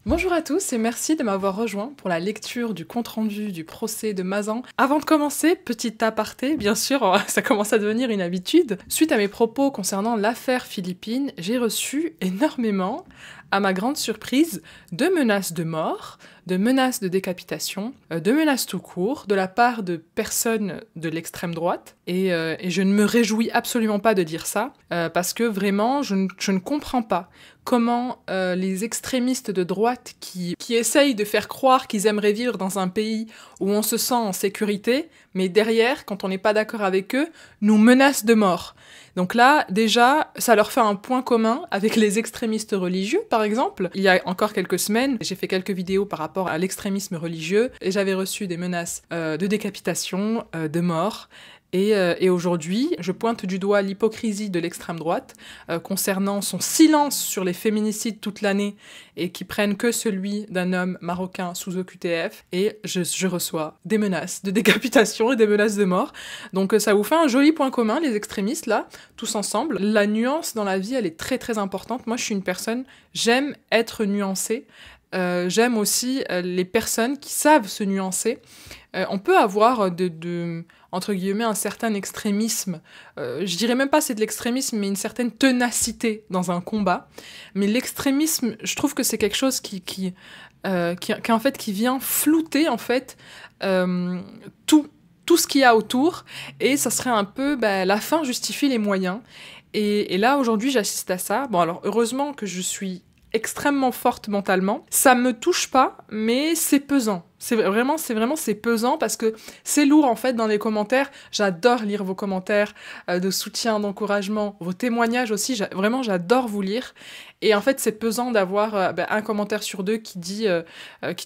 Bonjour à tous et merci de m'avoir rejoint pour la lecture du compte-rendu du procès de Mazan. Avant de commencer, petit aparté, bien sûr, ça commence à devenir une habitude. Suite à mes propos concernant l'affaire Philippines, j'ai reçu énormément, à ma grande surprise, de menaces de mort, de menaces de décapitation, de menaces tout court, de la part de personnes de l'extrême droite. Et je ne me réjouis absolument pas de dire ça, parce que vraiment, je ne comprends pas comment les extrémistes de droite qui essayent de faire croire qu'ils aimeraient vivre dans un pays où on se sent en sécurité, mais derrière, quand on n'est pas d'accord avec eux, nous menacent de mort. Donc là, déjà, ça leur fait un point commun avec les extrémistes religieux, par exemple. Il y a encore quelques semaines, j'ai fait quelques vidéos par rapport à l'extrémisme religieux, et j'avais reçu des menaces de décapitation, de mort. Et aujourd'hui, je pointe du doigt l'hypocrisie de l'extrême droite concernant son silence sur les féminicides toute l'année et qui prennent que celui d'un homme marocain sous OQTF. Et je reçois des menaces de décapitation et des menaces de mort. Donc ça vous fait un joli point commun, les extrémistes, là, tous ensemble. La nuance dans la vie, elle est très très importante. Moi, je suis une personne, j'aime être nuancée. J'aime aussi les personnes qui savent se nuancer. On peut avoir entre guillemets, un certain extrémisme. Je dirais même pas c'est de l'extrémisme, mais une certaine ténacité dans un combat. Mais l'extrémisme, je trouve que c'est quelque chose qui en fait, qui vient flouter, en fait, tout ce qu'il y a autour. Et ça serait un peu, la fin justifie les moyens. Et là, aujourd'hui, j'assiste à ça. Bon, alors, heureusement que je suis extrêmement forte mentalement. Ça me touche pas, mais c'est pesant. C'est pesant parce que c'est lourd en fait dans les commentaires. J'adore lire vos commentaires de soutien, d'encouragement, vos témoignages aussi. Vraiment, j'adore vous lire. Et en fait, c'est pesant d'avoir un commentaire sur deux qui dit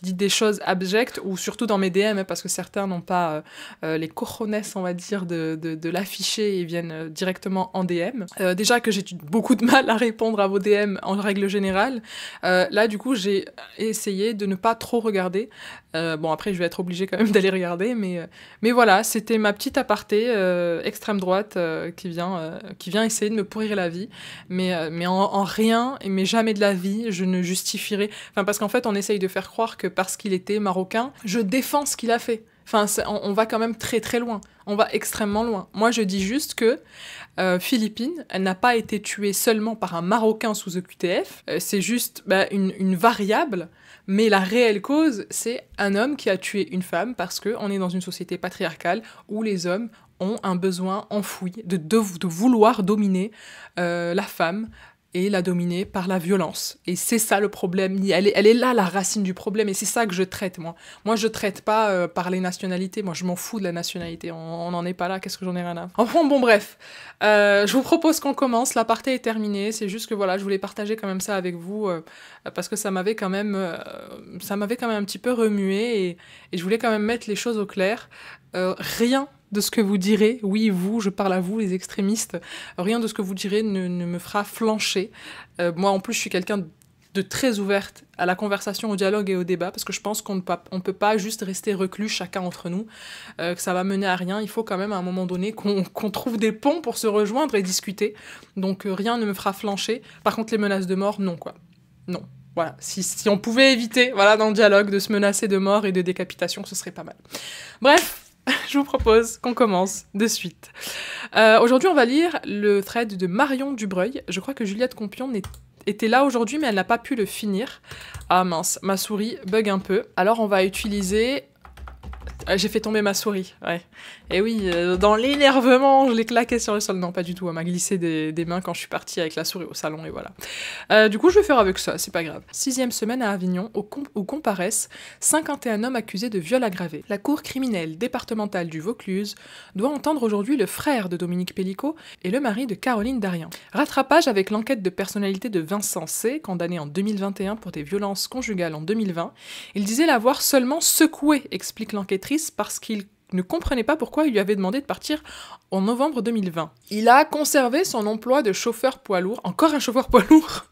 des choses abjectes, ou surtout dans mes DM, parce que certains n'ont pas les cojones, on va dire, de l'afficher et viennent directement en DM. Déjà que j'ai beaucoup de mal à répondre à vos DM en règle générale. Là, du coup, j'ai essayé de ne pas trop regarder. Bon, après, je vais être obligée quand même d'aller regarder, mais voilà, c'était ma petite aparté extrême droite qui vient essayer de me pourrir la vie, mais en rien, mais jamais de la vie, je ne justifierai... Enfin, parce qu'en fait, on essaye de faire croire que parce qu'il était marocain, je défends ce qu'il a fait. Enfin, on va quand même très très loin. On va extrêmement loin. Moi, je dis juste que Philippines, elle n'a pas été tuée seulement par un Marocain sous OQTF. C'est juste une variable. Mais la réelle cause, c'est un homme qui a tué une femme parce qu'on est dans une société patriarcale où les hommes ont un besoin enfoui de vouloir dominer la femme, et la dominer par la violence. Et c'est ça le problème. Elle est là, la racine du problème, et c'est ça que je traite, moi. Moi, je traite pas par les nationalités. Moi, je m'en fous de la nationalité. On n'en est pas là, qu'est-ce que j'en ai rien à... Enfin, bon, bref. Je vous propose qu'on commence. L'aparté est terminée. C'est juste que, voilà, je voulais partager quand même ça avec vous, parce que ça m'avait quand même un petit peu remué, et je voulais quand même mettre les choses au clair. Rien de ce que vous direz, oui, vous, je parle à vous, les extrémistes, rien de ce que vous direz ne me fera flancher. Moi, en plus, je suis quelqu'un de très ouverte à la conversation, au dialogue et au débat, parce que je pense qu'on ne peut pas juste rester reclus chacun entre nous, que ça va mener à rien. Il faut quand même, à un moment donné, qu'on trouve des ponts pour se rejoindre et discuter. Donc, rien ne me fera flancher. Par contre, les menaces de mort, non, quoi. Non. Voilà, si on pouvait éviter, voilà, dans le dialogue, de se menacer de mort et de décapitation, ce serait pas mal. Bref, je vous propose qu'on commence de suite. Aujourd'hui, on va lire le thread de Marion Dubreuil. Je crois que Juliette Compion était là aujourd'hui, mais elle n'a pas pu le finir. Ah mince, ma souris bug un peu. Alors, on va utiliser... J'ai fait tomber ma souris, ouais. Et oui, dans l'énervement, je l'ai claqué sur le sol. Non, pas du tout, elle m'a glissé des mains quand je suis partie avec la souris au salon, et voilà. Du coup, je vais faire avec ça, c'est pas grave. 6e semaine à Avignon, où comparaissent 51 hommes accusés de viol aggravé. La cour criminelle départementale du Vaucluse doit entendre aujourd'hui le frère de Dominique Pellicot et le mari de Caroline Darian. Rattrapage avec l'enquête de personnalité de Vincent C., condamné en 2021 pour des violences conjugales en 2020. Il disait l'avoir seulement secoué, explique l'enquêtrice, parce qu'il ne comprenait pas pourquoi il lui avait demandé de partir en novembre 2020. Il a conservé son emploi de chauffeur poids lourd, encore un chauffeur poids lourd,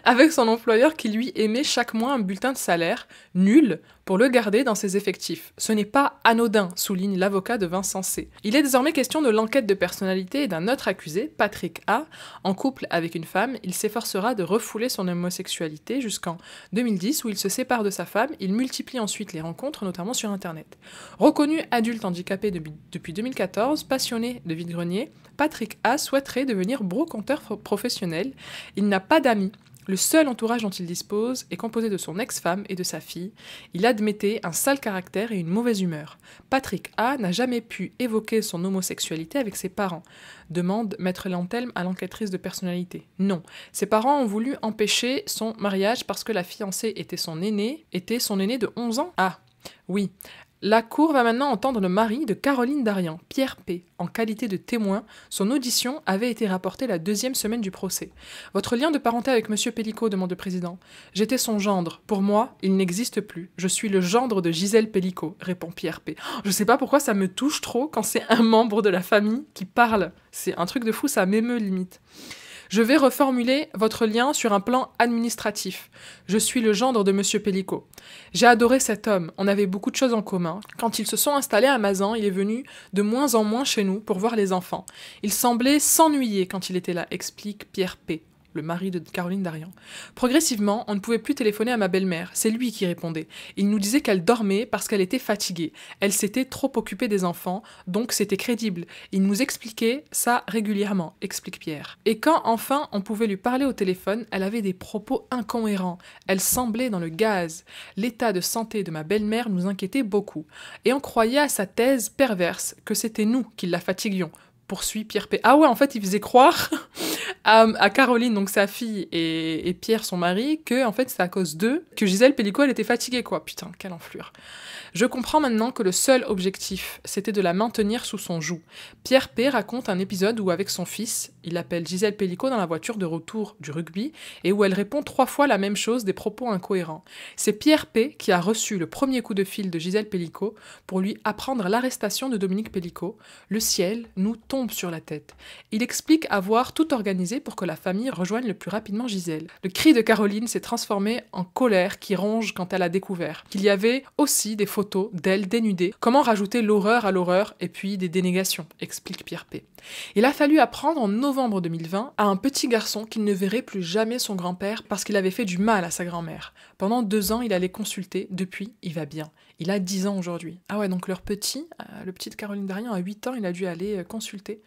avec son employeur qui lui émet chaque mois un bulletin de salaire nul, pour le garder dans ses effectifs. Ce n'est pas anodin, souligne l'avocat de Vincent C. Il est désormais question de l'enquête de personnalité et d'un autre accusé, Patrick A. En couple avec une femme, il s'efforcera de refouler son homosexualité jusqu'en 2010 où il se sépare de sa femme. Il multiplie ensuite les rencontres, notamment sur Internet. Reconnu adulte handicapé depuis 2014, passionné de vide-grenier, Patrick A. souhaiterait devenir brocanteur professionnel. Il n'a pas d'amis. Le seul entourage dont il dispose est composé de son ex-femme et de sa fille. Il admettait un sale caractère et une mauvaise humeur. Patrick A. n'a jamais pu évoquer son homosexualité avec ses parents. Demande Maître Lantelme à l'enquêtrice de personnalité. Non, ses parents ont voulu empêcher son mariage parce que la fiancée était son aînée de 11 ans. Ah, oui. La Cour va maintenant entendre le mari de Caroline Darian, Pierre P. En qualité de témoin, son audition avait été rapportée la 2e semaine du procès. « Votre lien de parenté avec Monsieur Pellicot ?» demande le président. « J'étais son gendre. Pour moi, il n'existe plus. Je suis le gendre de Gisèle Pellicot », répond Pierre P. Je sais pas pourquoi ça me touche trop quand c'est un membre de la famille qui parle. C'est un truc de fou, ça m'émeut limite. Je vais reformuler votre lien sur un plan administratif. Je suis le gendre de Monsieur Pellicot. J'ai adoré cet homme, on avait beaucoup de choses en commun. Quand ils se sont installés à Mazan, il est venu de moins en moins chez nous pour voir les enfants. Il semblait s'ennuyer quand il était là, explique Pierre P., le mari de Caroline Darian. Progressivement, on ne pouvait plus téléphoner à ma belle-mère, c'est lui qui répondait. Il nous disait qu'elle dormait parce qu'elle était fatiguée. Elle s'était trop occupée des enfants, donc c'était crédible. Il nous expliquait ça régulièrement, explique Pierre. Et quand enfin on pouvait lui parler au téléphone, elle avait des propos incohérents. Elle semblait dans le gaz. L'état de santé de ma belle-mère nous inquiétait beaucoup. Et on croyait à sa thèse perverse que c'était nous qui la fatiguions. Poursuit Pierre P. Ah ouais, en fait, il faisait croire à Caroline, donc sa fille, et Pierre, son mari, que en fait, c'est à cause d'eux que Gisèle Pellicot, elle était fatiguée, quoi. Putain, quelle enflure. Je comprends maintenant que le seul objectif, c'était de la maintenir sous son joug. Pierre P. raconte un épisode où, avec son fils, il appelle Gisèle Pellicot dans la voiture de retour du rugby, et où elle répond 3 fois la même chose, des propos incohérents. C'est Pierre P. qui a reçu le premier coup de fil de Gisèle Pellicot pour lui apprendre l'arrestation de Dominique Pellicot. Le ciel nous tombe sur la tête. Il explique avoir tout organisé pour que la famille rejoigne le plus rapidement Gisèle. Le cri de Caroline s'est transformé en colère qui ronge quand elle a découvert qu'il y avait aussi des photos d'elle dénudée. Comment rajouter l'horreur à l'horreur et puis des dénégations, explique Pierre P. Il a fallu apprendre en novembre 2020 à un petit garçon qu'il ne verrait plus jamais son grand-père parce qu'il avait fait du mal à sa grand-mère. Pendant 2 ans, il allait consulter. Depuis, il va bien. Il a 10 ans aujourd'hui. Ah ouais, donc leur petit, le petit de Caroline Darian, à 8 ans, il a dû aller consulter.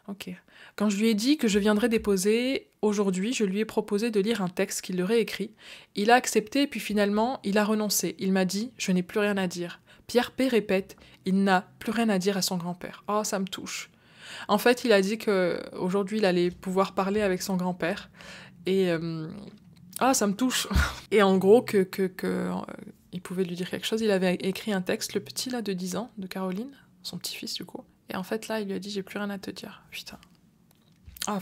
Ok. Quand je lui ai dit que je viendrais déposer aujourd'hui, je lui ai proposé de lire un texte qu'il aurait écrit. Il a accepté et puis finalement, il a renoncé. Il m'a dit « Je n'ai plus rien à dire ». Pierre P. répète « Il n'a plus rien à dire à son grand-père ». Oh, ça me touche. En fait, il a dit qu'aujourd'hui, il allait pouvoir parler avec son grand-père. Et... Ah, ça me touche. Et en gros, il pouvait lui dire quelque chose. Il avait écrit un texte, le petit là de 10 ans, de Caroline, son petit-fils du coup. Et en fait, là, il lui a dit « J'ai plus rien à te dire ». Putain. Ah,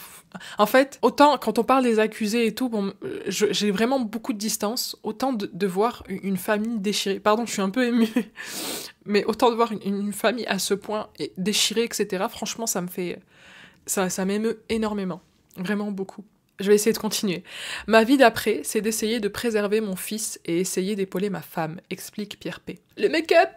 en fait, autant quand on parle des accusés et tout, bon, j'ai vraiment beaucoup de distance, autant de voir une famille déchirée. Pardon, je suis un peu émue, mais autant de voir une famille à ce point déchirée, etc. Franchement, ça m'émeut énormément, vraiment beaucoup. Je vais essayer de continuer. Ma vie d'après, c'est d'essayer de préserver mon fils et essayer d'épauler ma femme, explique Pierre P. Le make-up.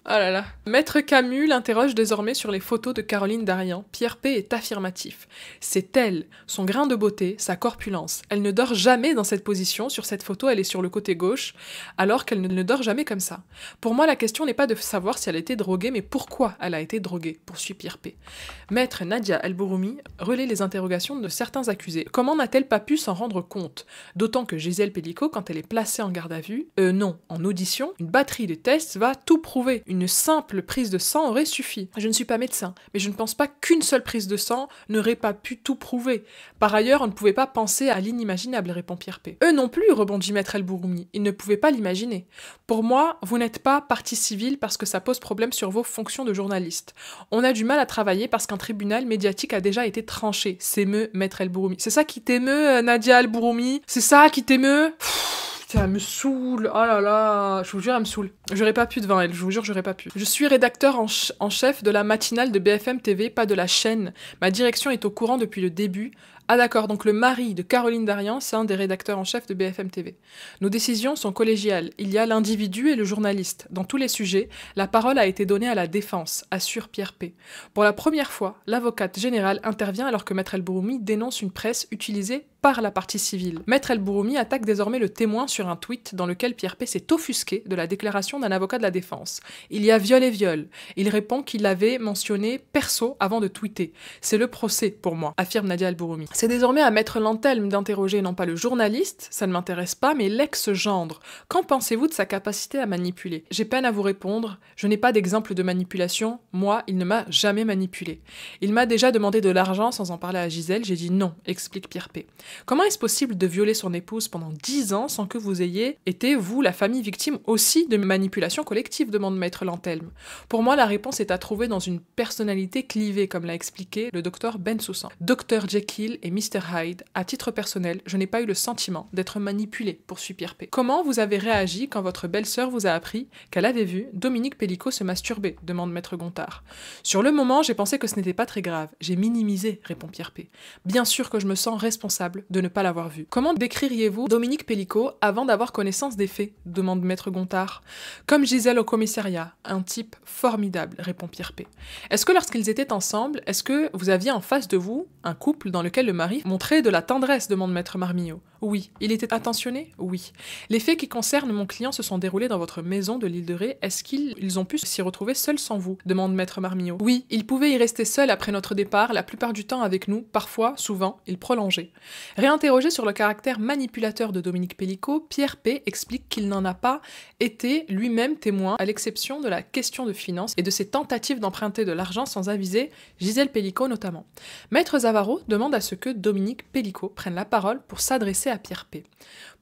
Oh là là. Maître Camus l'interroge désormais sur les photos de Caroline Darian. Pierre P. est affirmatif. C'est elle, son grain de beauté, sa corpulence. Elle ne dort jamais dans cette position. Sur cette photo, elle est sur le côté gauche, alors qu'elle ne dort jamais comme ça. Pour moi, la question n'est pas de savoir si elle a été droguée, mais pourquoi elle a été droguée, poursuit Pierre P. Maître Nadia El-Bouroumi relaie les interrogations de certains accusés. Comment n'a-t-elle pas pu s'en rendre compte? D'autant que Gisèle Pellicot, quand elle est placée en garde à vue, non, en audition, une batterie de tests va tout prouver. Une simple prise de sang aurait suffi. Je ne suis pas médecin, mais je ne pense pas qu'une seule prise de sang n'aurait pas pu tout prouver. Par ailleurs, on ne pouvait pas penser à l'inimaginable, répond Pierre P. Eux non plus, rebondit Maître El-Bouroumi. Ils ne pouvaient pas l'imaginer. Pour moi, vous n'êtes pas partie civile parce que ça pose problème sur vos fonctions de journaliste. On a du mal à travailler parce qu'un tribunal médiatique a déjà été tranché. S'émeut Maître El-Bouroumi. C'est ça qui t'émeut, Nadia El-Bouroumi? C'est ça qui t'émeut? Ça me saoule, oh là là, je vous jure, elle me saoule. J'aurais pas pu devant elle, je vous jure, j'aurais pas pu. Je suis rédacteur en chef de la matinale de BFM TV, pas de la chaîne. Ma direction est au courant depuis le début. Ah d'accord, donc le mari de Caroline Darian, c'est un des rédacteurs en chef de BFM TV. Nos décisions sont collégiales. Il y a l'individu et le journaliste. Dans tous les sujets, la parole a été donnée à la défense, assure Pierre P. Pour la première fois, l'avocate générale intervient alors que Maître El Bouroumi dénonce une presse utilisée par la partie civile. Maître El Bouroumi attaque désormais le témoin sur un tweet dans lequel Pierre P s'est offusqué de la déclaration d'un avocat de la défense. Il y a viol et viol. Il répond qu'il avait mentionné perso avant de tweeter. C'est le procès pour moi, affirme Nadia El Bouroumi. C'est désormais à Maître Lantelme d'interroger non pas le journaliste, ça ne m'intéresse pas, mais l'ex-gendre. Qu'en pensez-vous de sa capacité à manipuler? J'ai peine à vous répondre, je n'ai pas d'exemple de manipulation, moi, il ne m'a jamais manipulé. Il m'a déjà demandé de l'argent sans en parler à Gisèle, j'ai dit non, explique Pierre P. Comment est-ce possible de violer son épouse pendant 10 ans sans que vous ayez été, vous, la famille, victime aussi de manipulation collective, demande Maître Lantelme. Pour moi, la réponse est à trouver dans une personnalité clivée, comme l'a expliqué le docteur Bensoussan. Dr Jekyll et Mr Hyde, à titre personnel, je n'ai pas eu le sentiment d'être manipulé, poursuit Pierre P. Comment vous avez réagi quand votre belle-sœur vous a appris qu'elle avait vu Dominique Pellicot se masturber, demande Maître Gontard. Sur le moment, j'ai pensé que ce n'était pas très grave. J'ai minimisé, répond Pierre P. Bien sûr que je me sens responsable de ne pas l'avoir vu. Comment décririez-vous Dominique Pellicot avant d'avoir connaissance des faits, demande Maître Gontard. Comme Gisèle au commissariat, un type formidable, répond Pierre P. Est-ce que lorsqu'ils étaient ensemble, est-ce que vous aviez en face de vous un couple dans lequel le mari montrait de la tendresse, demande Maître Marmillot. Oui. Il était attentionné? Oui. Les faits qui concernent mon client se sont déroulés dans votre maison de l'île de Ré. Est-ce qu'ils ont pu s'y retrouver seuls sans vous, demande Maître Marmillot. Oui, ils pouvaient y rester seuls après notre départ, la plupart du temps avec nous, parfois, souvent, ils prolongeaient. Réinterrogé sur le caractère manipulateur de Dominique Pellicot, Pierre P. explique qu'il n'en a pas été lui-même témoin, à l'exception de la question de finances et de ses tentatives d'emprunter de l'argent sans aviser Gisèle Pellicot notamment. Maître Zavaro demande à ce que Dominique Pellicot prenne la parole pour s'adresser à Pierre P.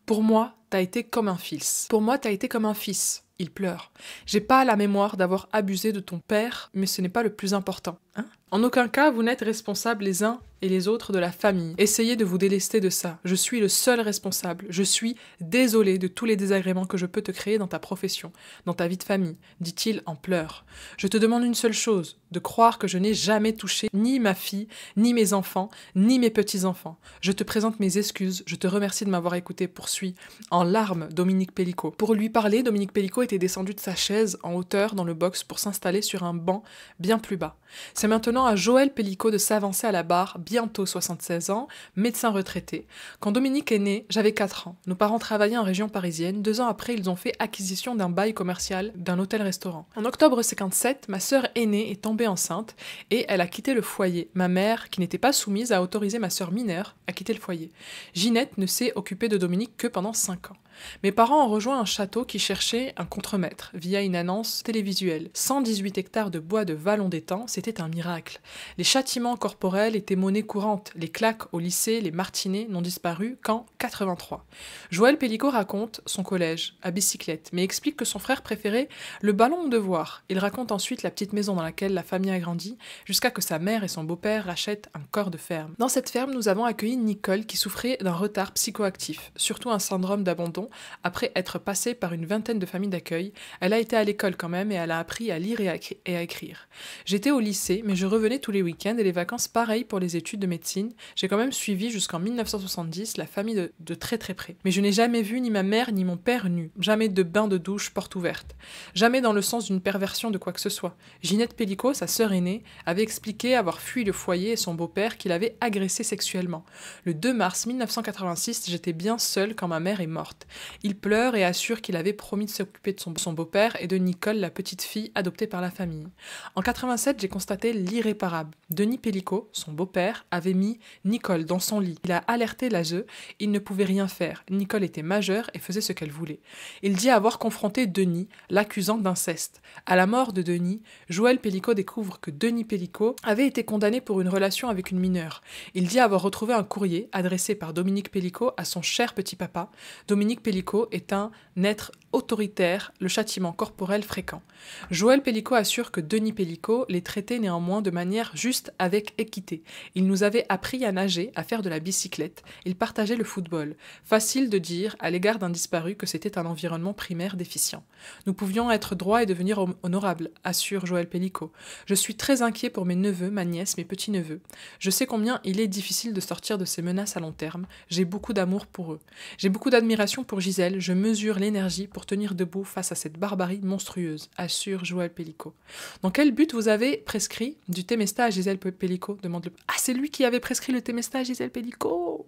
Pour moi, t'as été comme un fils. Pour moi, t'as été comme un fils. Il pleure. J'ai pas la mémoire d'avoir abusé de ton père, mais ce n'est pas le plus important. Hein? En aucun cas, vous n'êtes responsables les uns et les autres de la famille. Essayez de vous délester de ça. Je suis le seul responsable. Je suis désolé de tous les désagréments que je peux te créer dans ta profession, dans ta vie de famille, dit-il en pleurs. Je te demande une seule chose, de croire que je n'ai jamais touché ni ma fille, ni mes enfants, ni mes petits-enfants. Je te présente mes excuses, je te remercie de m'avoir écouté, poursuit en larmes Dominique Pellicot. Pour lui parler, Dominique Pellicot était descendu de sa chaise en hauteur dans le box pour s'installer sur un banc bien plus bas. C'est maintenant à Joël Pellicot de s'avancer à la barre, bientôt 76 ans, médecin retraité. Quand Dominique est né, j'avais 4 ans. Nos parents travaillaient en région parisienne. 2 ans après, ils ont fait acquisition d'un bail commercial d'un hôtel-restaurant. En octobre 57, ma sœur aînée est tombée enceinte et elle a quitté le foyer. Ma mère, qui n'était pas soumise, a autorisé ma sœur mineure à quitter le foyer. Ginette ne s'est occupée de Dominique que pendant 5 ans. Mes parents ont rejoint un château qui cherchait un contremaître via une annonce télévisuelle. 118 hectares de bois de Vallon d'Étang, c'était un miracle. Les châtiments corporels étaient monnaie courante. Les claques au lycée, les martinets n'ont disparu qu'en 83. Joël Pellicot raconte son collège, à bicyclette, mais explique que son frère préférait le ballon de devoir. Il raconte ensuite la petite maison dans laquelle la famille a grandi, jusqu'à que sa mère et son beau-père rachètent un corps de ferme. Dans cette ferme, nous avons accueilli Nicole qui souffrait d'un retard psychoactif, surtout un syndrome d'abandon. Après être passée par une vingtaine de familles d'accueil, elle a été à l'école quand même et elle a appris à lire et à écrire. J'étais au lycée, mais je revenais tous les week-ends et les vacances pareil pour les études de médecine. J'ai quand même suivi jusqu'en 1970 la famille de très très près. Mais je n'ai jamais vu ni ma mère ni mon père nus. Jamais de bain de douche porte ouverte. Jamais dans le sens d'une perversion de quoi que ce soit. Ginette Pellicot, sa sœur aînée, avait expliqué avoir fui le foyer et son beau-père qui l'avait agressé sexuellement. Le 2 mars 1986, j'étais bien seule quand ma mère est morte. Il pleure et assure qu'il avait promis de s'occuper de son beau-père et de Nicole, la petite fille adoptée par la famille. En 87, j'ai constaté l'irréparable. Denis Pellicot, son beau-père, avait mis Nicole dans son lit. Il a alerté l'ASE, il ne pouvait rien faire. Nicole était majeure et faisait ce qu'elle voulait. Il dit avoir confronté Denis, l'accusant d'inceste. À la mort de Denis, Joël Pellicot découvre que Denis Pellicot avait été condamné pour une relation avec une mineure. Il dit avoir retrouvé un courrier adressé par Dominique Pellicot à son cher petit papa. Dominique Pellicot est un être autoritaire, le châtiment corporel fréquent. Joël Pellicot assure que Denis Pellicot les traitait néanmoins de manière juste avec équité. Il nous avait appris à nager, à faire de la bicyclette. Il partageait le football. Facile de dire, à l'égard d'un disparu, que c'était un environnement primaire déficient. Nous pouvions être droits et devenir honorables, assure Joël Pellicot. Je suis très inquiet pour mes neveux, ma nièce, mes petits-neveux. Je sais combien il est difficile de sortir de ces menaces à long terme. J'ai beaucoup d'amour pour eux. J'ai beaucoup d'admiration pour Gisèle. Je mesure l'énergie pour tenir debout face à cette barbarie monstrueuse, assure Joël Pellicot. Dans quel but vous avez prescrit du Temesta à Gisèle Pellicot, demande le... Ah, c'est lui qui avait prescrit le Temesta à Gisèle Pellicot.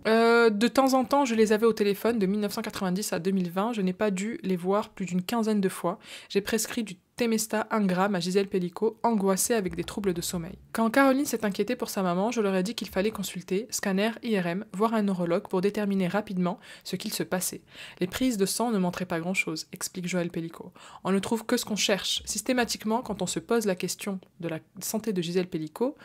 De temps en temps, je les avais au téléphone de 1990 à 2020. Je n'ai pas dû les voir plus d'une quinzaine de fois. J'ai prescrit du Temesta 1 gramme à Gisèle Pellicot, angoissée avec des troubles de sommeil. Quand Caroline s'est inquiétée pour sa maman, je leur ai dit qu'il fallait consulter, scanner, IRM, voir un neurologue pour déterminer rapidement ce qu'il se passait. Les prises de sang ne montraient pas grand-chose, explique Joël Pellicot. On ne trouve que ce qu'on cherche. Systématiquement, quand on se pose la question de la santé de Gisèle Pellicot,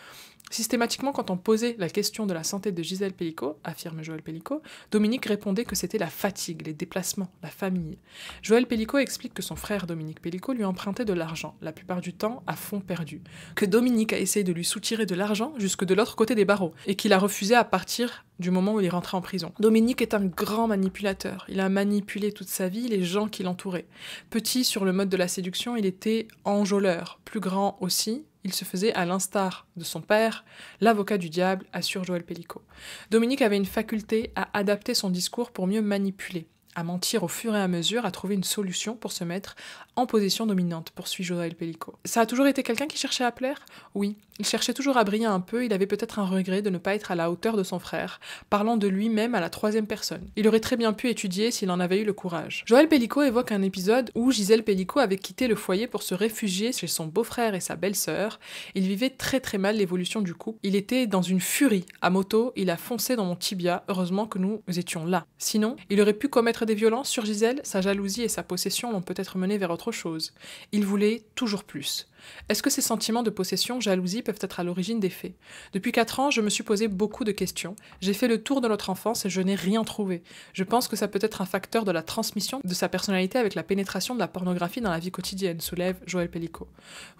affirme Joël Pellicot, Dominique répondait que c'était la fatigue, les déplacements, la famille. Joël Pellicot explique que son frère Dominique Pellicot lui empruntait de l'argent, la plupart du temps à fond perdu, que Dominique a essayé de lui soutirer de l'argent jusque de l'autre côté des barreaux, et qu'il a refusé à partir du moment où il est rentré en prison. Dominique est un grand manipulateur. Il a manipulé toute sa vie les gens qui l'entouraient. Petit sur le mode de la séduction, il était enjôleur. Plus grand aussi, il se faisait à l'instar de son père, l'avocat du diable, assure Joël Pellicot. Dominique avait une faculté à adapter son discours pour mieux manipuler, à mentir au fur et à mesure, à trouver une solution pour se mettre en position dominante, poursuit Joël Pellicot. Ça a toujours été quelqu'un qui cherchait à plaire ? Oui. Il cherchait toujours à briller un peu, il avait peut-être un regret de ne pas être à la hauteur de son frère, parlant de lui-même à la troisième personne. Il aurait très bien pu étudier s'il en avait eu le courage. Joël Pellicot évoque un épisode où Gisèle Pellicot avait quitté le foyer pour se réfugier chez son beau-frère et sa belle-sœur. Il vivait très très mal l'évolution du couple. Il était dans une furie. À moto, il a foncé dans mon tibia, heureusement que nous étions là. Sinon, il aurait pu commettre des violences sur Gisèle, sa jalousie et sa possession l'ont peut-être mené vers autre chose. Il voulait toujours plus. Est-ce que ces sentiments de possession, jalousie peuvent être à l'origine des faits ? Depuis 4 ans, je me suis posé beaucoup de questions. J'ai fait le tour de notre enfance et je n'ai rien trouvé. Je pense que ça peut être un facteur de la transmission de sa personnalité avec la pénétration de la pornographie dans la vie quotidienne, soulève Joël Pellicot.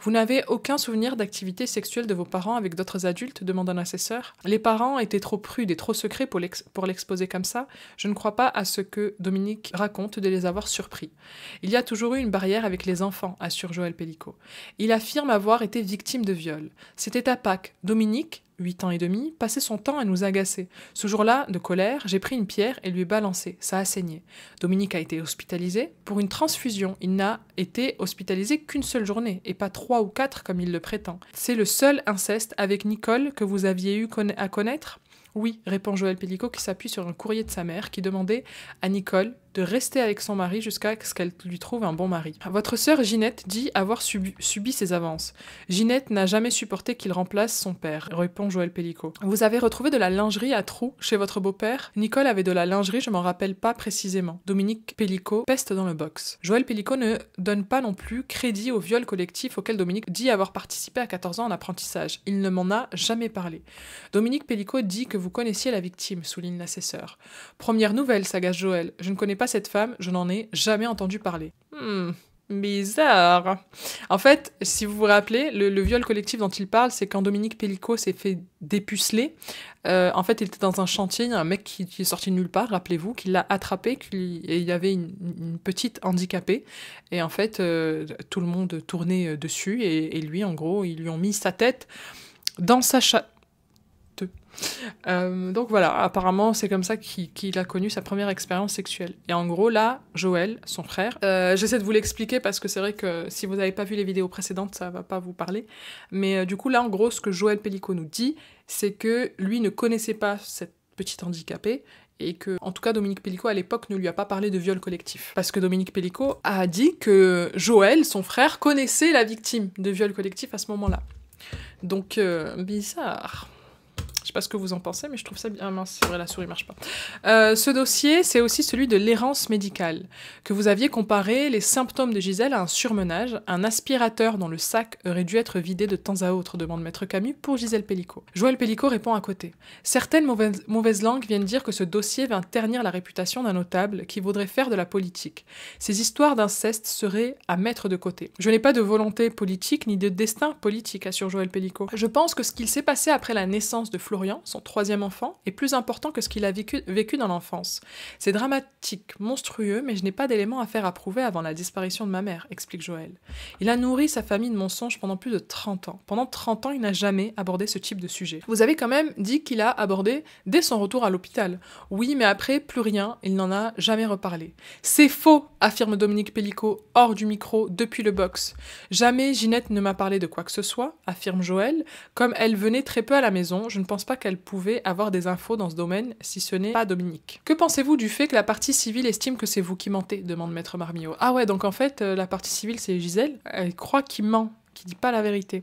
Vous n'avez aucun souvenir d'activité sexuelle de vos parents avec d'autres adultes ? Demande un assesseur. Les parents étaient trop prudes et trop secrets pour l'exposer comme ça. Je ne crois pas à ce que Dominique raconte de les avoir surpris. Il y a toujours eu une barrière avec les enfants, assure Joël Pellicot. Il affirme avoir été victime de viol. C'était à Pâques. Dominique, 8 ans et demi, passait son temps à nous agacer. Ce jour-là, de colère, j'ai pris une pierre et lui ai balancé. Ça a saigné. Dominique a été hospitalisé pour une transfusion. Il n'a été hospitalisé qu'une seule journée, et pas 3 ou 4 comme il le prétend. C'est le seul inceste avec Nicole que vous aviez eu à connaître ? Oui, répond Joël Pellicot qui s'appuie sur un courrier de sa mère qui demandait à Nicole de rester avec son mari jusqu'à ce qu'elle lui trouve un bon mari. Votre sœur Ginette dit avoir subi ses avances. Ginette n'a jamais supporté qu'il remplace son père, répond Joël Pellicot. Vous avez retrouvé de la lingerie à trous chez votre beau-père ? Nicole avait de la lingerie, je m'en rappelle pas précisément. Dominique Pellicot peste dans le box. Joël Pellicot ne donne pas non plus crédit au viol collectif auquel Dominique dit avoir participé à 14 ans en apprentissage. Il ne m'en a jamais parlé. Dominique Pellicot dit que vous connaissiez la victime, souligne l'assesseur. Première nouvelle, s'agace Joël. Je ne connais pas cette femme, je n'en ai jamais entendu parler. Bizarre. En fait, si vous vous rappelez, le viol collectif dont il parle, c'est quand Dominique Pellicot s'est fait dépuceler. En fait, il était dans un chantier, il y a un mec qui est sorti de nulle part, rappelez-vous, qui l'a attrapé, et il y avait une petite handicapée. Et en fait, tout le monde tournait dessus, et lui, en gros, ils lui ont mis sa tête dans sa donc voilà, apparemment c'est comme ça qu'il a connu sa première expérience sexuelle. Et en gros là, Joël, son frère, j'essaie de vous l'expliquer parce que c'est vrai que si vous n'avez pas vu les vidéos précédentes, ça va pas vous parler. Mais du coup là, en gros, ce que Joël Pellicot nous dit, c'est que lui ne connaissait pas cette petite handicapée, et que, en tout cas, Dominique Pellicot, à l'époque, ne lui a pas parlé de viol collectif. Parce que Dominique Pellicot a dit que Joël, son frère, connaissait la victime de viol collectif à ce moment-là. Donc, bizarre. Je sais pas ce que vous en pensez, mais je trouve ça bien. Ah mince, c'est vrai, la souris marche pas. Ce dossier, c'est aussi celui de l'errance médicale, que vous aviez comparé les symptômes de Gisèle à un surmenage, un aspirateur dont le sac aurait dû être vidé de temps à autre, demande Maître Camus pour Gisèle Pellicot. Joël Pellicot répond à côté. Certaines mauvaises langues viennent dire que ce dossier vient ternir la réputation d'un notable qui voudrait faire de la politique. Ces histoires d'inceste seraient à mettre de côté. Je n'ai pas de volonté politique ni de destin politique, assure Joël Pellicot. Je pense que ce qu'il s'est passé après la naissance de Florian, son 3e enfant, est plus important que ce qu'il a vécu dans l'enfance. C'est dramatique, monstrueux, mais je n'ai pas d'éléments à faire approuver avant la disparition de ma mère, explique Joël. Il a nourri sa famille de mensonges pendant plus de 30 ans. Pendant 30 ans, il n'a jamais abordé ce type de sujet. Vous avez quand même dit qu'il a abordé dès son retour à l'hôpital. Oui, mais après, plus rien, il n'en a jamais reparlé. C'est faux, affirme Dominique Pellicot, hors du micro, depuis le box. Jamais Ginette ne m'a parlé de quoi que ce soit, affirme Joël. Comme elle venait très peu à la maison, je ne pense pas qu'elle pouvait avoir des infos dans ce domaine, si ce n'est pas Dominique. Que pensez-vous du fait que la partie civile estime que c'est vous qui mentez, demande Maître Marmillot. Ah ouais, donc en fait, la partie civile, c'est Gisèle. Elle croit qu'il ment, qui dit pas la vérité.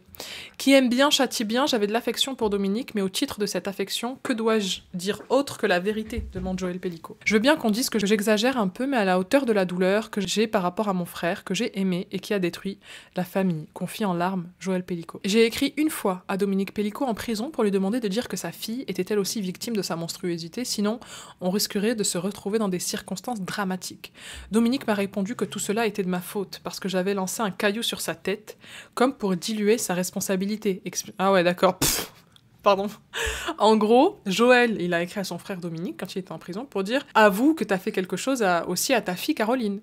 Qui aime bien châtie bien, j'avais de l'affection pour Dominique, mais au titre de cette affection, que dois-je dire autre que la vérité, demande Joël Pellicot. Je veux bien qu'on dise que j'exagère un peu, mais à la hauteur de la douleur que j'ai par rapport à mon frère, que j'ai aimé et qui a détruit la famille, confie en larmes Joël Pellicot. J'ai écrit une fois à Dominique Pellicot en prison pour lui demander de dire que sa fille était elle aussi victime de sa monstruosité, sinon on risquerait de se retrouver dans des circonstances dramatiques. Dominique m'a répondu que tout cela était de ma faute, parce que j'avais lancé un caillou sur sa tête, comme pour diluer sa responsabilité. Ah ouais, d'accord. Pardon. En gros, Joël, il a écrit à son frère Dominique, quand il était en prison, pour dire « Avoue que t'as fait quelque chose aussi à ta fille Caroline. »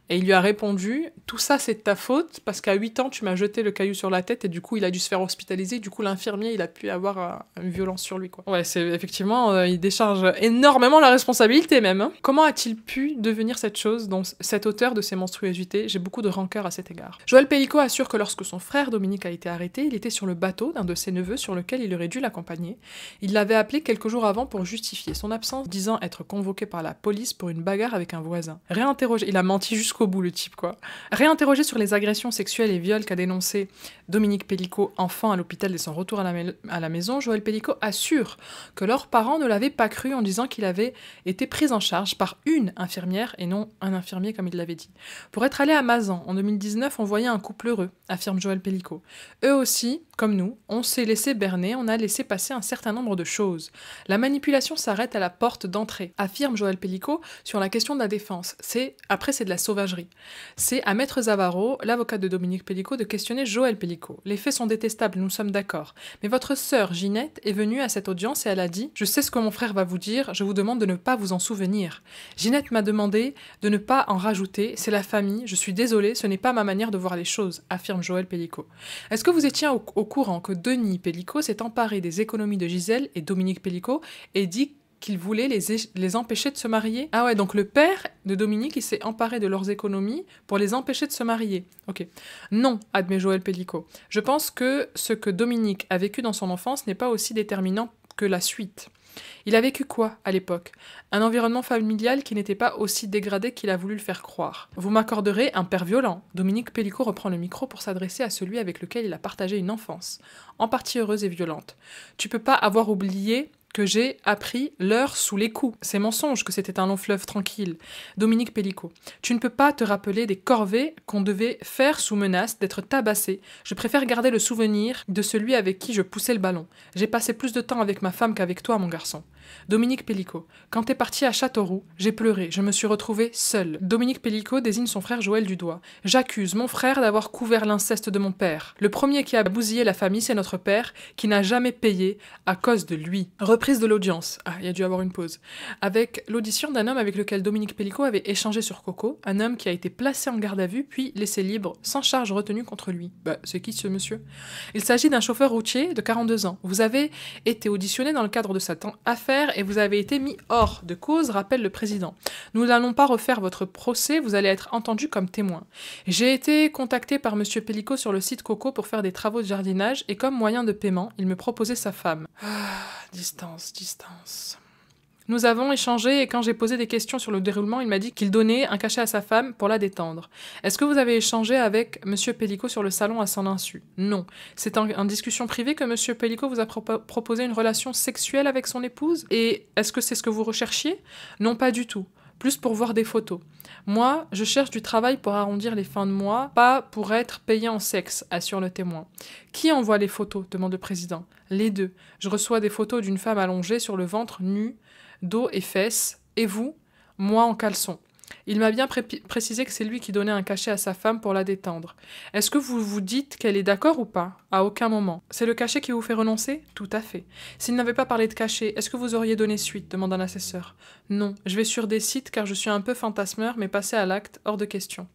Et il lui a répondu « Tout ça, c'est de ta faute, parce qu'à 8 ans, tu m'as jeté le caillou sur la tête, et du coup, il a dû se faire hospitaliser. Du coup, l'infirmier, il a pu avoir une violence sur lui. » quoi. Ouais, c'est effectivement, il décharge énormément la responsabilité, même. Hein. Comment a-t-il pu devenir cette chose, dont cet auteur de ces monstruosités? J'ai beaucoup de rancœur à cet égard. Joël Pellicot assure que lorsque son frère Dominique a été arrêté, il était sur le bateau d'un de ses neveux sur lequel il aurait dû l'accompagner. Il l'avait appelé quelques jours avant pour justifier son absence, disant être convoqué par la police pour une bagarre avec un voisin. Réinterrogé, il a menti jusqu'au bout, le type, quoi. Réinterrogé sur les agressions sexuelles et viols qu'a dénoncé Dominique Pellicot, enfant à l'hôpital dès son retour à la maison, Joël Pellicot assure que leurs parents ne l'avaient pas cru en disant qu'il avait été pris en charge par une infirmière et non un infirmier comme il l'avait dit. Pour être allé à Mazan en 2019, on voyait un couple heureux, affirme Joël Pellicot. Eux aussi, comme nous, on s'est laissé berner, on a laissé passer un certain nombre de choses. La manipulation s'arrête à la porte d'entrée, affirme Joël Pellicot sur la question de la défense. Après, c'est de la sauvagerie. C'est à Maître Zavaro, l'avocat de Dominique Pellicot, de questionner Joël Pellicot. Les faits sont détestables, nous sommes d'accord. Mais votre sœur, Ginette, est venue à cette audience et elle a dit « Je sais ce que mon frère va vous dire, je vous demande de ne pas vous en souvenir. » Ginette m'a demandé de ne pas en rajouter, c'est la famille, je suis désolée, ce n'est pas ma manière de voir les choses, affirme Joël Pellicot. Est-ce que vous étiez au courant que Denis Pellicot s'est emparé des économies de Gisèle et Dominique Pellicot et dit qu'il voulait les empêcher de se marier? Ah ouais, donc le père de Dominique, il s'est emparé de leurs économies pour les empêcher de se marier. Ok. Non, admet Joël Pellicot. Je pense que ce que Dominique a vécu dans son enfance n'est pas aussi déterminant que la suite. Il a vécu quoi, à l'époque? Un environnement familial qui n'était pas aussi dégradé qu'il a voulu le faire croire. Vous m'accorderez un père violent. Dominique Pellicot reprend le micro pour s'adresser à celui avec lequel il a partagé une enfance, en partie heureuse et violente. Tu peux pas avoir oublié que j'ai appris l'heure sous les coups. C'est mensonge que c'était un long fleuve tranquille. Dominique Pellicot. Tu ne peux pas te rappeler des corvées qu'on devait faire sous menace d'être tabassé. Je préfère garder le souvenir de celui avec qui je poussais le ballon. J'ai passé plus de temps avec ma femme qu'avec toi, mon garçon. Dominique Pellicot. Quand t'es parti à Châteauroux, j'ai pleuré, je me suis retrouvée seule. Dominique Pellicot désigne son frère Joël du doigt. J'accuse mon frère d'avoir couvert l'inceste de mon père. Le premier qui a bousillé la famille, c'est notre père, qui n'a jamais payé à cause de lui. Reprise de l'audience. Ah, il y a dû avoir une pause. Avec l'audition d'un homme avec lequel Dominique Pellicot avait échangé sur Coco, un homme qui a été placé en garde à vue, puis laissé libre, sans charge retenue contre lui. C'est qui ce monsieur? Il s'agit d'un chauffeur routier de 42 ans. Vous avez été auditionné dans le cadre de cette affaire et vous avez été mis hors de cause, rappelle le président. Nous n'allons pas refaire votre procès, vous allez être entendu comme témoin. J'ai été contacté par monsieur Pellicot sur le site Coco pour faire des travaux de jardinage et comme moyen de paiement, il me proposait sa femme. Distance. Nous avons échangé et quand j'ai posé des questions sur le déroulement, il m'a dit qu'il donnait un cachet à sa femme pour la détendre. Est-ce que vous avez échangé avec Monsieur Pellico sur le salon à son insu? Non. C'est en discussion privée que Monsieur Pellico vous a proposé une relation sexuelle avec son épouse? Et est-ce que c'est ce que vous recherchiez? Non, pas du tout. Plus pour voir des photos. Moi, je cherche du travail pour arrondir les fins de mois, pas pour être payé en sexe, assure le témoin. Qui envoie les photos? Demande le président. Les deux. Je reçois des photos d'une femme allongée sur le ventre nu, dos et fesses. Et vous? Moi en caleçon. Il m'a bien précisé que c'est lui qui donnait un cachet à sa femme pour la détendre. Est-ce que vous vous dites qu'elle est d'accord ou pas? À aucun moment. C'est le cachet qui vous fait renoncer? Tout à fait. S'il n'avait pas parlé de cachet, est-ce que vous auriez donné suite? Demande un assesseur. Non, je vais sur des sites car je suis un peu fantasmeur, mais passer à l'acte, hors de question.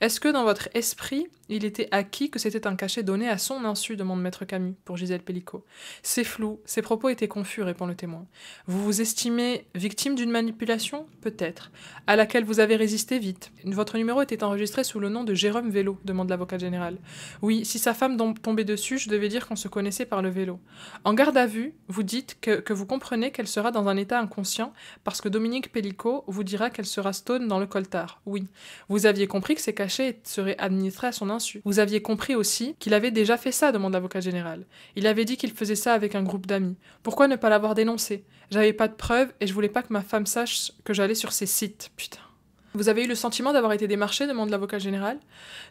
Est-ce que dans votre esprit, il était acquis que c'était un cachet donné à son insu? Demande Maître Camus pour Gisèle Pellico. C'est flou, ses propos étaient confus, répond le témoin. Vous vous estimez victime d'une manipulation? Peut-être. À laquelle vous avez résisté vite. Votre numéro était enregistré sous le nom de Jérôme Vélo, demande l'avocat général. Oui, si sa femme tombait dessus, je devais dire qu'on se connaissait par le vélo. En garde à vue, vous dites que vous comprenez qu'elle sera dans un état inconscient parce que Dominique Pellico vous dira qu'elle sera stone dans le coltard. Oui. Vous aviez compris que ces cachets seraient administrés à son insu. Vous aviez compris aussi qu'il avait déjà fait ça, demande l'avocat général. Il avait dit qu'il faisait ça avec un groupe d'amis. Pourquoi ne pas l'avoir dénoncé? J'avais pas de preuves et je voulais pas que ma femme sache que j'allais sur ces sites. Putain. Vous avez eu le sentiment d'avoir été démarché, demande l'avocat général.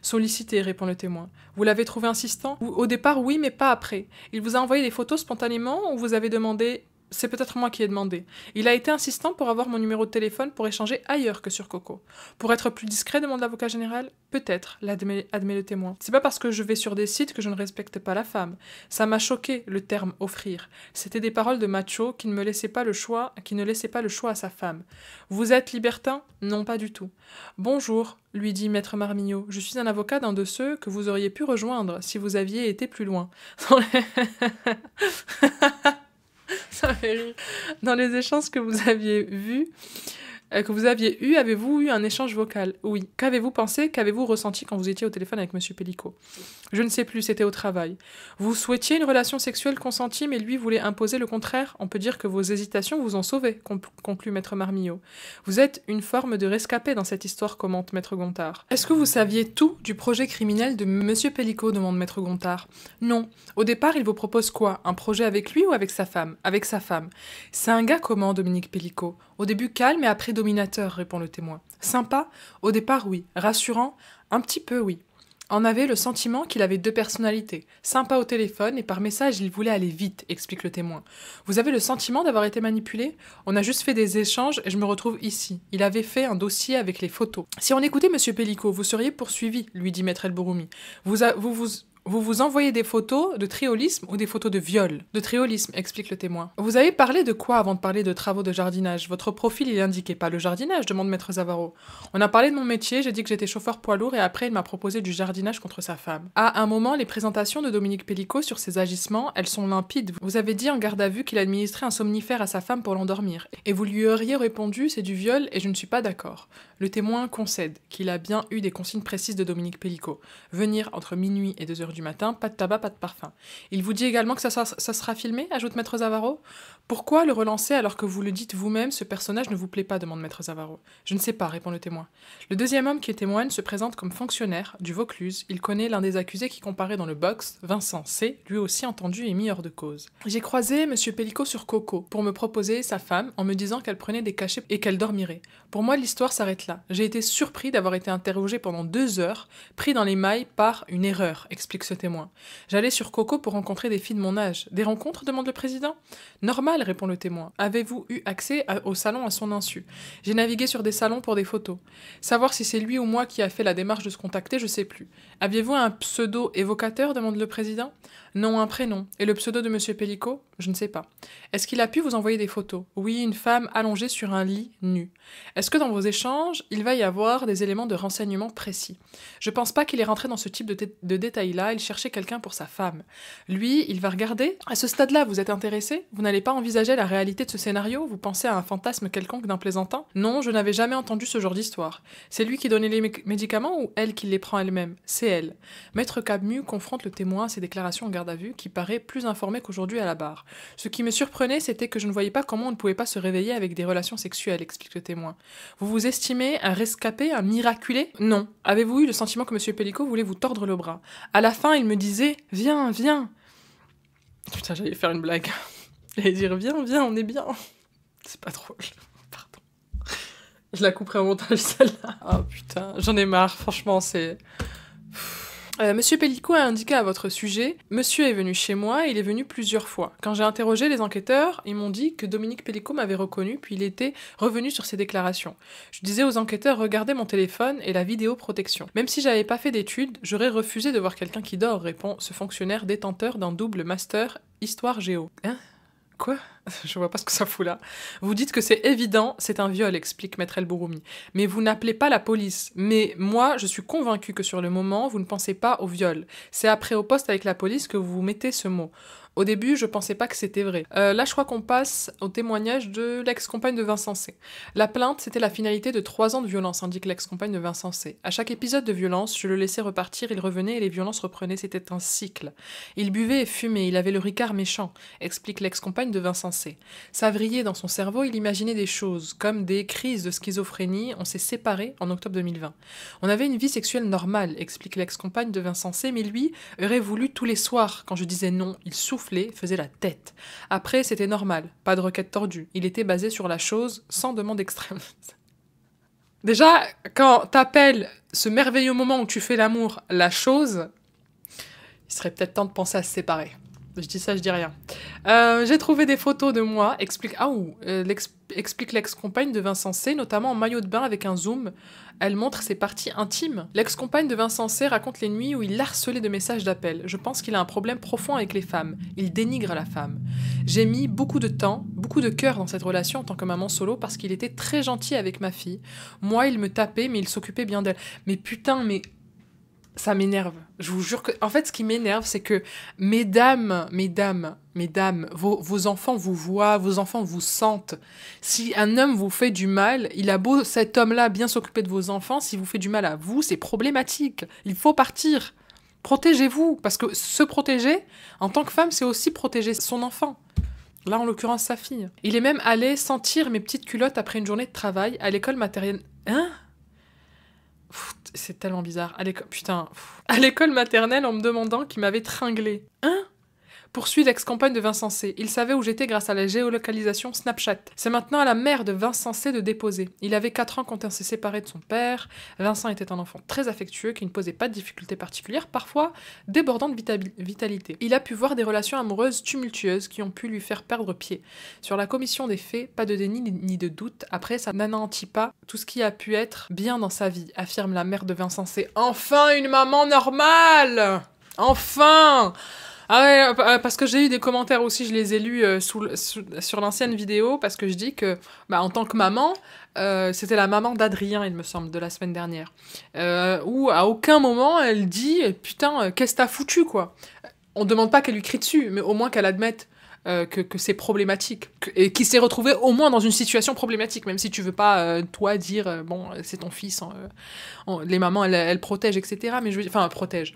Sollicité, répond le témoin. Vous l'avez trouvé insistant? Au départ, oui, mais pas après. Il vous a envoyé des photos spontanément ou vous avez demandé? C'est peut-être moi qui ai demandé. Il a été insistant pour avoir mon numéro de téléphone pour échanger ailleurs que sur Coco. Pour être plus discret, demande l'avocat général? Peut-être, admet le témoin. C'est pas parce que je vais sur des sites que je ne respecte pas la femme. Ça m'a choqué, le terme offrir. C'était des paroles de macho qui ne laissaient pas le choix à sa femme. Vous êtes libertin? Non, pas du tout. Bonjour, lui dit Maître Marmignot. Je suis un avocat d'un de ceux que vous auriez pu rejoindre si vous aviez été plus loin. Ça fait rire. Dans les échanges que vous aviez eus, avez-vous eu un échange vocal? Oui. Qu'avez-vous pensé, qu'avez-vous ressenti quand vous étiez au téléphone avec Monsieur Pellico? Je ne sais plus, c'était au travail. Vous souhaitiez une relation sexuelle consentie, mais lui voulait imposer le contraire. On peut dire que vos hésitations vous ont sauvé, conclut Maître Marmignot. Vous êtes une forme de rescapé dans cette histoire, commente Maître Gontard. Est-ce que vous saviez tout du projet criminel de Monsieur Pellico, demande Maître Gontard. Non. Au départ, il vous propose quoi? Un projet avec lui ou avec sa femme? Avec sa femme. C'est un gars comment, Dominique Pellico? Au début calme et après dominateur, répond le témoin. Sympa? Au départ, oui. Rassurant? Un petit peu, oui. On avait le sentiment qu'il avait deux personnalités. Sympa au téléphone et par message, il voulait aller vite, explique le témoin. Vous avez le sentiment d'avoir été manipulé? On a juste fait des échanges et je me retrouve ici. Il avait fait un dossier avec les photos. Si on écoutait Monsieur Pellico, vous seriez poursuivi, lui dit Maître El Bouroumi. Vous envoyez des photos de triolisme ou des photos de viol? De triolisme, explique le témoin. Vous avez parlé de quoi avant de parler de travaux de jardinage? Votre profil, il indiquait pas le jardinage, demande Maître Zavaro. On a parlé de mon métier, j'ai dit que j'étais chauffeur poids lourd et après il m'a proposé du jardinage contre sa femme. À un moment, les présentations de Dominique Pellico sur ses agissements, elles sont limpides. Vous avez dit en garde à vue qu'il administrait un somnifère à sa femme pour l'endormir. Et vous lui auriez répondu, c'est du viol et je ne suis pas d'accord. Le témoin concède qu'il a bien eu des consignes précises de Dominique Pellico. Venir entre minuit et 2h du matin, pas de tabac, pas de parfum. Il vous dit également que ça sera filmé, ajoute Maître Zavaro. Pourquoi le relancer alors que vous le dites vous-même, ce personnage ne vous plaît pas, demande Maître Zavaro. Je ne sais pas, répond le témoin. Le deuxième homme qui témoigne se présente comme fonctionnaire du Vaucluse. Il connaît l'un des accusés qui comparait dans le box, Vincent C., lui aussi entendu et mis hors de cause. J'ai croisé Monsieur Pellico sur Coco pour me proposer sa femme en me disant qu'elle prenait des cachets et qu'elle dormirait. Pour moi, l'histoire s'arrête là. J'ai été surpris d'avoir été interrogé pendant 2 heures, pris dans les mailles par une erreur, explique ce témoin. J'allais sur Coco pour rencontrer des filles de mon âge. Des rencontres, demande le président. Normal, répond le témoin. Avez-vous eu accès au salon à son insu? J'ai navigué sur des salons pour des photos. Savoir si c'est lui ou moi qui a fait la démarche de se contacter, je sais plus. Aviez-vous un pseudo évocateur, demande le président. Non, un prénom. Et le pseudo de Monsieur Pellico? Je ne sais pas. Est-ce qu'il a pu vous envoyer des photos? Oui, une femme allongée sur un lit nu. Est-ce que dans vos échanges, il va y avoir des éléments de renseignement précis? Je pense pas qu'il est rentré dans ce type de détails-là, il cherchait quelqu'un pour sa femme. Lui, il va regarder. À ce stade-là, vous êtes intéressé? Vous n'allez pas envisager la réalité de ce scénario? Vous pensez à un fantasme quelconque d'un plaisantin? Non, je n'avais jamais entendu ce genre d'histoire. C'est lui qui donnait les médicaments ou elle qui les prend elle-même? C'est elle. Maître Camus confronte le témoin à ses déclarations en garde à vue, qui paraît plus informé qu'aujourd'hui à la barre. Ce qui me surprenait, c'était que je ne voyais pas comment on ne pouvait pas se réveiller avec des relations sexuelles, explique le témoin. Vous vous estimez un rescapé, un miraculé? Non. Avez-vous eu le sentiment que M. Pellico voulait vous tordre le bras? À la fin, il me disait « Viens, viens !» Putain, j'allais faire une blague. J'allais dire « Viens, viens, on est bien !» C'est pas drôle. Pardon. Je la couperai au montage, celle-là. Oh putain, j'en ai marre, franchement, c'est... Monsieur Pellico a indiqué à votre sujet « Monsieur est venu chez moi et il est venu plusieurs fois. Quand j'ai interrogé les enquêteurs, ils m'ont dit que Dominique Pellico m'avait reconnu puis il était revenu sur ses déclarations. Je disais aux enquêteurs « Regardez mon téléphone et la vidéoprotection. Même si j'avais pas fait d'études, j'aurais refusé de voir quelqu'un qui dort », répond ce fonctionnaire détenteur d'un double master Histoire Géo. Hein? Quoi? Je vois pas ce que ça fout là. Vous dites que c'est évident, c'est un viol, explique Maître El Bouroumi. Mais vous n'appelez pas la police. Mais moi, je suis convaincue que sur le moment, vous ne pensez pas au viol. C'est après au poste avec la police que vous mettez ce mot. Au début, je pensais pas que c'était vrai. Là, je crois qu'on passe au témoignage de l'ex-compagne de Vincent C. La plainte, c'était la finalité de 3 ans de violence, indique l'ex-compagne de Vincent C. À chaque épisode de violence, je le laissais repartir, il revenait et les violences reprenaient, c'était un cycle. Il buvait et fumait, il avait le ricard méchant, explique l'ex-compagne de Vincent C. Ça vrillait dans son cerveau, il imaginait des choses, comme des crises de schizophrénie, on s'est séparés en octobre 2020. On avait une vie sexuelle normale, explique l'ex-compagne de Vincent C, mais lui aurait voulu tous les soirs. Quand je disais non, il soufflait, faisait la tête. Après, c'était normal, pas de requête tordue. Il était basé sur la chose, sans demande extrême. Déjà, quand t'appelles ce merveilleux moment où tu fais l'amour la chose, il serait peut-être temps de penser à se séparer. Je dis ça, je dis rien. J'ai trouvé des photos de moi, explique l'ex-compagne de Vincent C, notamment en maillot de bain avec un zoom. Elle montre ses parties intimes. L'ex-compagne de Vincent C raconte les nuits où il harcelait de messages d'appel. Je pense qu'il a un problème profond avec les femmes. Il dénigre la femme. J'ai mis beaucoup de temps, beaucoup de cœur dans cette relation en tant que maman solo parce qu'il était très gentil avec ma fille. Moi, il me tapait, mais il s'occupait bien d'elle. Mais putain, mais... ça m'énerve. Je vous jure que... En fait, ce qui m'énerve, c'est que mesdames, vos enfants vous voient, vos enfants vous sentent. Si un homme vous fait du mal, il a beau, cet homme-là, bien s'occuper de vos enfants, s'il vous fait du mal à vous, c'est problématique. Il faut partir. Protégez-vous. Parce que se protéger, en tant que femme, c'est aussi protéger son enfant. Là, en l'occurrence, sa fille. Il est même allé sentir mes petites culottes après une journée de travail à l'école maternelle. Hein ? C'est tellement bizarre. À l'école maternelle, en me demandant qui m'avait tringlé. Hein? Poursuit l'ex-compagne de Vincent C. Il savait où j'étais grâce à la géolocalisation Snapchat. C'est maintenant à la mère de Vincent C de déposer. Il avait 4 ans quand on s'est séparé de son père. Vincent était un enfant très affectueux qui ne posait pas de difficultés particulières, parfois débordant de vitalité. Il a pu voir des relations amoureuses tumultueuses qui ont pu lui faire perdre pied. Sur la commission des faits, pas de déni ni de doute. Après, ça n'anéantit pas tout ce qui a pu être bien dans sa vie, affirme la mère de Vincent C. Enfin, une maman normale! Enfin! Ah ouais, parce que j'ai eu des commentaires aussi, je les ai lus sur l'ancienne vidéo, parce que je dis que, en tant que maman, c'était la maman d'Adrien, il me semble, de la semaine dernière, où à aucun moment elle dit « Putain, qu'est-ce que t'as foutu, quoi ?» On demande pas qu'elle lui crie dessus, mais au moins qu'elle admette que c'est problématique, et qu'il s'est retrouvé au moins dans une situation problématique, même si tu veux pas, toi, dire bon, c'est ton fils, les mamans, elles protègent, etc., mais protègent.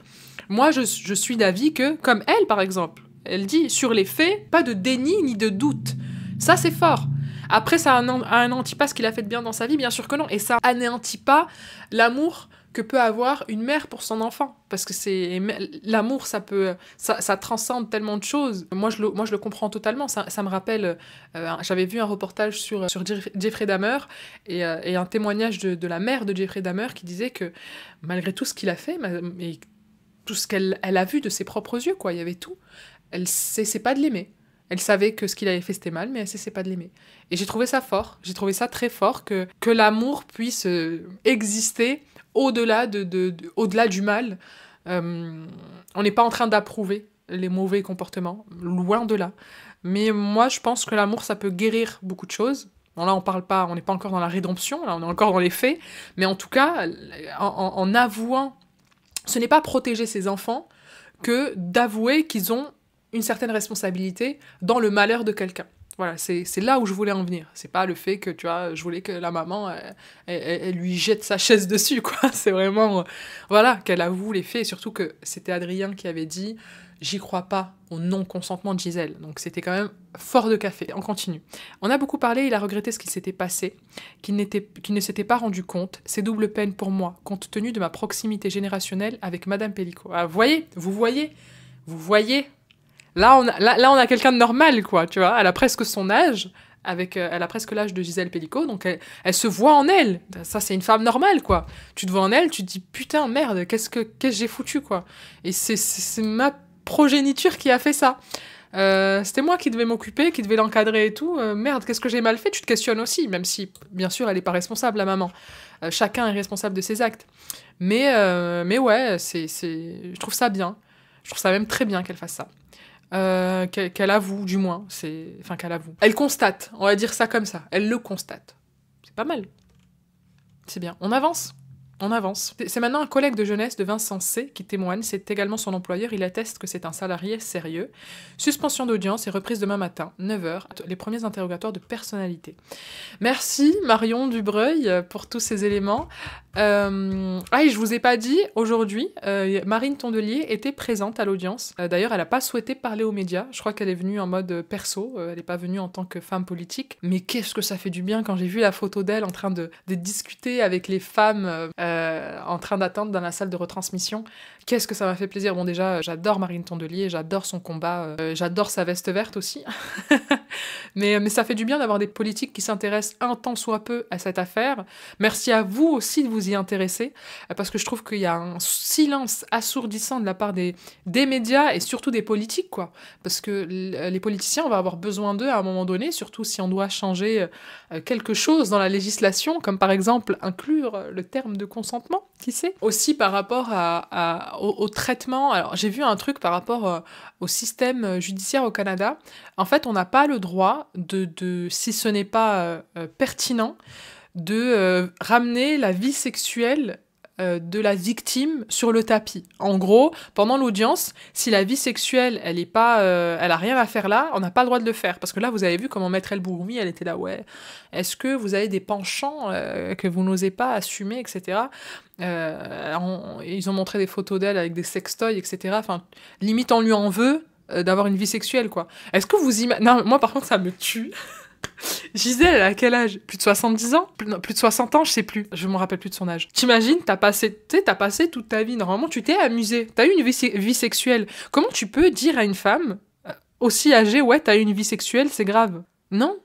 Moi, je suis d'avis que, comme elle, par exemple, elle dit, sur les faits, pas de déni ni de doute. Ça, c'est fort. Après, ça anéantit pas ce qu'il a fait de bien dans sa vie, bien sûr que non, et ça anéantit pas l'amour que peut avoir une mère pour son enfant, parce que l'amour, ça transcende tellement de choses. Moi je le comprends totalement. Ça me rappelle, j'avais vu un reportage sur Jeffrey Dahmer et un témoignage de la mère de Jeffrey Dahmer qui disait que malgré tout ce qu'il a fait, et tout ce qu'elle a vu de ses propres yeux, quoi, il y avait tout. Elle cessait pas de l'aimer. Elle savait que ce qu'il avait fait c'était mal, mais elle cessait pas de l'aimer. Et j'ai trouvé ça fort. J'ai trouvé ça très fort que l'amour puisse exister au-delà au-delà du mal. On n'est pas en train d'approuver les mauvais comportements, loin de là. Mais moi, je pense que l'amour, ça peut guérir beaucoup de choses. Bon, là, on n'est pas encore dans la rédemption, là, on est encore dans les faits. Mais en tout cas, en avouant, ce n'est pas protéger ses enfants que d'avouer qu'ils ont une certaine responsabilité dans le malheur de quelqu'un. Voilà, c'est là où je voulais en venir. C'est pas le fait que, tu vois, je voulais que la maman, elle lui jette sa chaise dessus, quoi. C'est vraiment, voilà, qu'elle avoue les faits. Et surtout que c'était Adrien qui avait dit « j'y crois pas au non-consentement de Gisèle. Donc c'était quand même fort de café. On continue. On a beaucoup parlé, il a regretté ce qui s'était passé, qu'il ne s'était pas rendu compte. C'est double peine pour moi, compte tenu de ma proximité générationnelle avec Madame Pellicot. Ah, vous voyez. Là, on a quelqu'un de normal, quoi, tu vois. Elle a presque son âge. Elle a presque l'âge de Gisèle Pellicot, donc elle se voit en elle. Ça, c'est une femme normale, quoi. Tu te vois en elle, tu te dis, putain, merde, qu'est-ce que j'ai foutu, quoi. Et c'est ma progéniture qui a fait ça. C'était moi qui devais m'occuper, qui devais l'encadrer et tout. Merde, qu'est-ce que j'ai mal fait? Tu te questionnes aussi, même si, bien sûr, elle n'est pas responsable, la maman. Chacun est responsable de ses actes. Mais ouais, je trouve ça bien. Je trouve ça même très bien qu'elle fasse ça. Qu'elle avoue, du moins. Enfin, qu'elle avoue. Elle constate, on va dire ça comme ça. Elle le constate. C'est pas mal. C'est bien. On avance. C'est maintenant un collègue de jeunesse de Vincent C. qui témoigne. C'est également son employeur. Il atteste que c'est un salarié sérieux. Suspension d'audience et reprise demain matin, 9h. Les premiers interrogatoires de personnalité. Merci Marion Dubreuil pour tous ces éléments. Et je vous ai pas dit, aujourd'hui, Marine Tondelier était présente à l'audience. D'ailleurs, elle a pas souhaité parler aux médias. Je crois qu'elle est venue en mode perso. Elle est pas venue en tant que femme politique. Mais qu'est-ce que ça fait du bien quand j'ai vu la photo d'elle en train de discuter avec les femmes en train d'attendre dans la salle de retransmission. Qu'est-ce que ça m'a fait plaisir. Bon, déjà, j'adore Marine Tondelier, j'adore son combat, j'adore sa veste verte aussi. mais ça fait du bien d'avoir des politiques qui s'intéressent un tant soit peu à cette affaire. Merci à vous aussi de vous y intéresser, parce que je trouve qu'il y a un silence assourdissant de la part des médias et surtout des politiques, quoi. Parce que les politiciens, on va avoir besoin d'eux à un moment donné, surtout si on doit changer quelque chose dans la législation, comme par exemple inclure le terme de consentement, qui sait. Aussi par rapport au traitement, alors j'ai vu un truc par rapport au système judiciaire au Canada. En fait, on n'a pas le droit si ce n'est pas pertinent, de ramener la vie sexuelle de la victime sur le tapis. En gros, pendant l'audience, si la vie sexuelle, elle a rien à faire là, on n'a pas le droit de le faire. Parce que là, vous avez vu comment Maître El Bourgoumi, elle était là, ouais, est-ce que vous avez des penchants que vous n'osez pas assumer, etc. Ils ont montré des photos d'elle avec des sextoys, etc. Enfin, limite, on lui en veut d'avoir une vie sexuelle, quoi. Est-ce que vous imaginez... Non, moi, par contre, ça me tue. Gisèle, elle a quel âge? Plus de 70 ans? Plus de 60 ans, je sais plus. Je me rappelle plus de son âge. T'imagines, t'as passé toute ta vie. Normalement, tu t'es amusé. T'as eu une vie sexuelle. Comment tu peux dire à une femme aussi âgée, ouais, t'as eu une vie sexuelle, c'est grave? Non.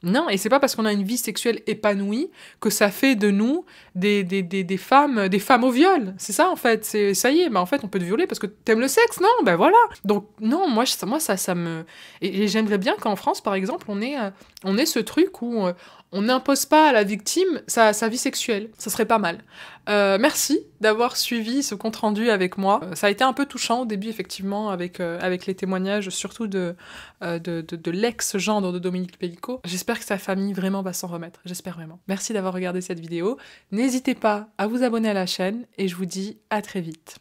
Non, et c'est pas parce qu'on a une vie sexuelle épanouie que ça fait de nous des femmes au viol. C'est ça, en fait. Ça y est, bah en fait, on peut te violer parce que t'aimes le sexe, non? Ben voilà. Donc, non, moi ça me... Et j'aimerais bien qu'en France, par exemple, on ait ce truc où on n'impose pas à la victime sa vie sexuelle. Ça serait pas mal. Merci d'avoir suivi ce compte-rendu avec moi. Ça a été un peu touchant au début, effectivement, avec les témoignages, surtout de l'ex-gendre de Dominique Pellicot. J'espère que sa famille vraiment va s'en remettre. J'espère vraiment. Merci d'avoir regardé cette vidéo. N'hésitez pas à vous abonner à la chaîne et je vous dis à très vite.